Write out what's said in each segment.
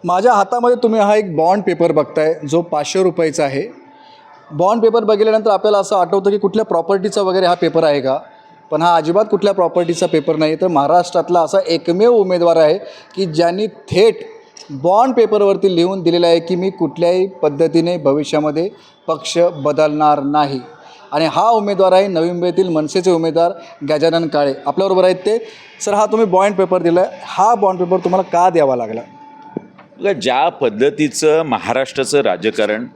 माझ्या हातामध्ये तुम्ही हा एक बॉन्ड पेपर बघताय जो 500 रुपयाचा आहे. बॉन्ड पेपर बघितल्यानंतर आपल्याला असं आठवतं की कुठल्या प्रॉपर्टीचा वगैरे हा पेपर आहे का, पण हा अजिबात कुठल्या प्रॉपर्टीचा पेपर नाही. तर महाराष्ट्रातला असा एकमेव उमेदवार आहे की ज्यांनी थेट बॉन्ड पेपरवरती लिहून दिलेलं आहे की मी कुठल्याही पद्धतीने भविष्यामध्ये पक्ष बदलणार नाही. आणि हा उमेदवार आहे नवी मुंबईतील मनसेचे उमेदवार गजानन काळे. आपल्याबरोबर आहेत ते. सर, हा तुम्ही बॉन्ड पेपर दिला आहे, हा बॉन्ड पेपर तुम्हाला का द्यावा लागला? ज्या पद्धतीचं महाराष्ट्राचं राजकारण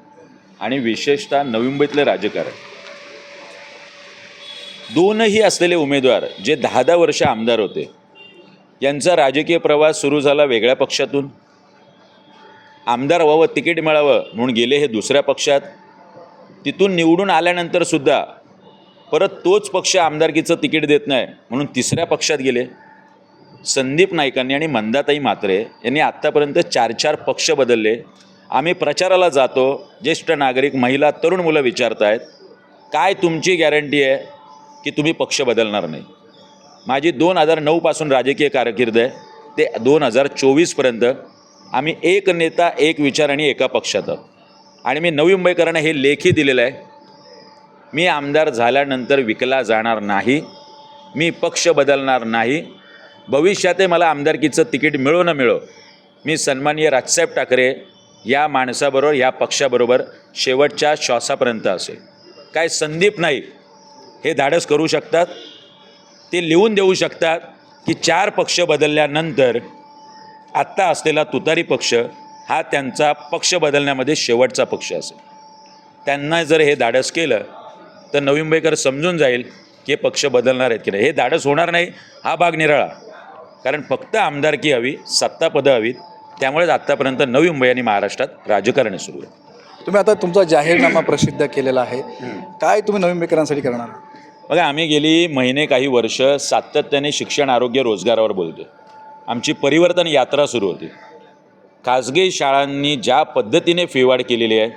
आणि विशेषतः नवी मुंबईतलं राजकारण, दोनही असलेले उमेदवार जे 10-10 वर्ष आमदार होते, यांचा राजकीय प्रवास सुरू झाला वेगळ्या पक्षातून. आमदार व्हावं, तिकीट मिळावं म्हणून गेले हे दुसऱ्या पक्षात. तिथून निवडून आल्यानंतरसुद्धा परत तोच पक्ष आमदारकीचं तिकीट देत नाही म्हणून तिसऱ्या पक्षात गेले. संदीप नाईकांनी आणि मंदाताई म्हात्रे यांनी आत्तापर्यंत 4-4 पक्ष बदलले. आम्ही प्रचाराला जातो, ज्येष्ठ नागरिक, महिला, तरुण मुलं विचारत आहेत, काय तुमची गॅरंटी आहे की तुम्ही पक्ष बदलणार नाही? माझी 2009 राजकीय कारकीर्द आहे, ते 2024पर्यंत आम्ही एक नेता, एक विचार आणि एका पक्षात आहोत. आणि मी नवी मुंबईकरांना हे लेखी दिलेलं आहे, मी आमदार झाल्यानंतर विकला जाणार नाही, मी पक्ष बदलणार नाही. भविष्यात मला आमदारकीचं तिकीट मिळो न मिळो, मी सन्माननीय राजसाहेब ठाकरे या माणसाबरोबर, या पक्षाबरोबर शेवटच्या श्वासापर्यंत असेल. काय संदीप नाईक हे धाडस करू शकतात, ते लिहून देऊ शकतात की 4 पक्ष बदलल्यानंतर आत्ता असलेला तुतारी पक्ष हा त्यांचा पक्ष बदलण्यामध्ये शेवटचा पक्ष असेल. त्यांना जर हे धाडस केलं तर नवी मुंबईकर समजून जाईल की हे पक्ष बदलणार आहेत की नाही. हे धाडस होणार नाही, हा भाग निराळा. कारण फक्त आमदारकी हवी, सत्तापदं हवीत. त्यामुळेच आत्तापर्यंत नवी मुंबई आणि महाराष्ट्रात राजकारण सुरू आहे. तुम्ही आता तुमचा जाहीरनामा प्रसिद्ध केलेला आहे, काय तुम्ही नवी मुंबईकरांसाठी करणार? बघा, आम्ही गेली महिने, काही वर्ष सातत्याने शिक्षण, आरोग्य, रोजगारावर बोलतो. आमची परिवर्तन यात्रा सुरू होती. खाजगी शाळांनी ज्या पद्धतीने फीवाढ केलेली आहे,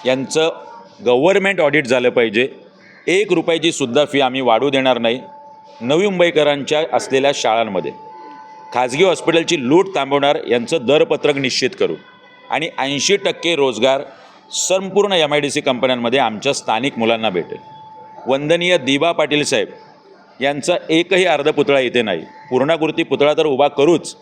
यांचं गव्हर्मेंट ऑडिट झालं पाहिजे. 1 रुपयाची सुद्धा फी आम्ही वाढू देणार नाही. नवी मुंबईकरांच्या असलेल्या शाळांमध्ये खाजगी हॉस्पिटलची लूट थांबवणार, यांचं दरपत्रक निश्चित करू. आणि 80% रोजगार संपूर्ण MIDC कंपन्यांमध्ये आमच्या स्थानिक मुलांना भेटेल. वंदनीय दिबा पाटील साहेब यांचा एकही अर्धपुतळा इथे नाही. पूर्णाकृती पुतळा तर उभा करूच,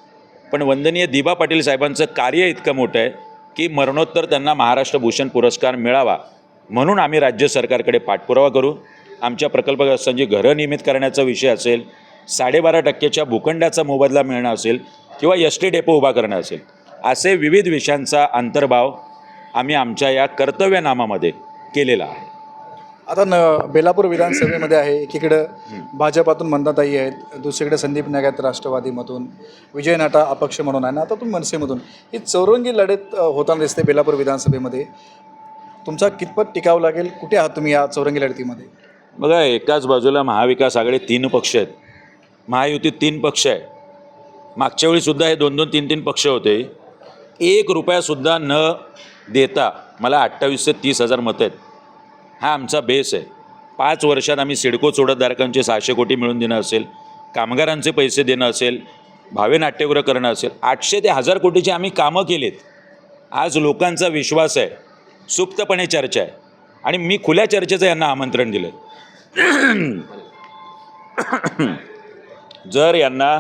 पण वंदनीय दिबा पाटील साहेबांचं कार्य इतकं मोठं आहे की मरणोत्तर त्यांना महाराष्ट्र भूषण पुरस्कार मिळावा म्हणून आम्ही राज्य सरकारकडे पाठपुरावा करू. आमच्या प्रकल्पग्रस्तांची घरं नियमित करण्याचा विषय असेल, 12.5% भूखंडाचा मोबदला मिळणं असेल, किंवा ST डेपो उभा करणं असेल, असे विविध विषयांचा अंतर्भाव आम्ही आमच्या या कर्तव्यनामामध्ये केलेला आहे. आता बेलापूर विधानसभेमध्ये आहे, एकीकडं भाजपातून मंदाताई आहेत, दुसरीकडे संदीप नाईक आहेत राष्ट्रवादीमधून, विजय नाटा अपक्ष म्हणून आहे ना, आता तुम्ही मनसेमधून. ही चौरंगी लढत होताना दिसते बेलापूर विधानसभेमध्ये. तुमचा कितपत टिकाव लागेल? कुठे आहात तुम्ही या चौरंगी लढतीमध्ये? बघा, एकाच बाजूला महाविकास आघाडी 3 पक्ष आहेत, महायुतीत 3 पक्ष आहे. मागच्या वेळीसुद्धा हे 2-2, 3-3 पक्ष होते. 1 रुपयासुद्धा न देता मला 28 ते 30 हजार मतं आहेत. हा आमचा बेस आहे. 5 वर्षात आम्ही सिडको चोडतधारकांचे 600 कोटी मिळून देणं असेल, कामगारांचे पैसे देणं असेल, भावे नाट्यगृह करणं असेल, 800 ते 1000 कोटीची आम्ही कामं केलीत. आज लोकांचा विश्वास आहे, सुप्तपणे चर्चा आहे, आणि मी खुल्या चर्चेचं यांना आमंत्रण दिलं. जर यांना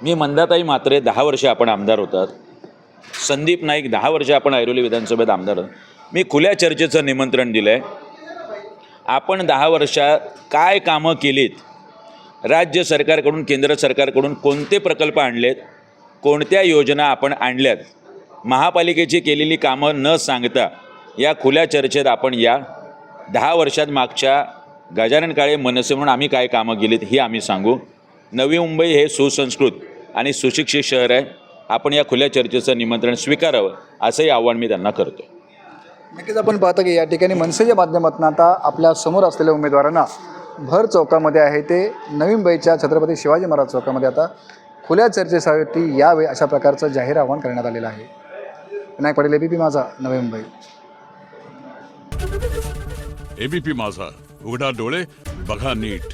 मी मंदाताई म्हात्रे 10 वर्ष आपण आमदार होतात, संदीप नाईक 10 वर्ष आपण ऐरोली विधानसभेत आमदार होतात, मी खुल्या चर्चेचं निमंत्रण दिलं आहे. आपण 10 वर्षात काय कामं केलीत, राज्य सरकारकडून, केंद्र सरकारकडून कोणते प्रकल्प आणलेत, कोणत्या योजना आपण आणल्यात, महापालिकेची केलेली कामं न सांगता या खुल्या चर्चेत आपण या 10 वर्षात मागच्या गजानन काळे मनसे म्हणून आम्ही काय कामं केलीत ही आम्ही सांगू. नवी मुंबई हे सुसंस्कृत आणि सुशिक्षित शहर आहे. आपण या खुल्या चर्चेचं निमंत्रण स्वीकारावं असंही आव्हान मी त्यांना करतो. नक्कीच आपण पाहता की या ठिकाणी मनसेच्या माध्यमातून आता आपल्या समोर असलेल्या उमेदवारांना भर चौकामध्ये आहे ते नवी मुंबईच्या छत्रपती शिवाजी महाराज चौकामध्ये आता खुल्या चर्चेसाठी यावे अशा प्रकारचं जाहीर आवाहन करण्यात आलेलं आहे. विनायक पाटील, ABP माझा, नवी मुंबई. ABP माझा, उघडा डोळे बघा नीट.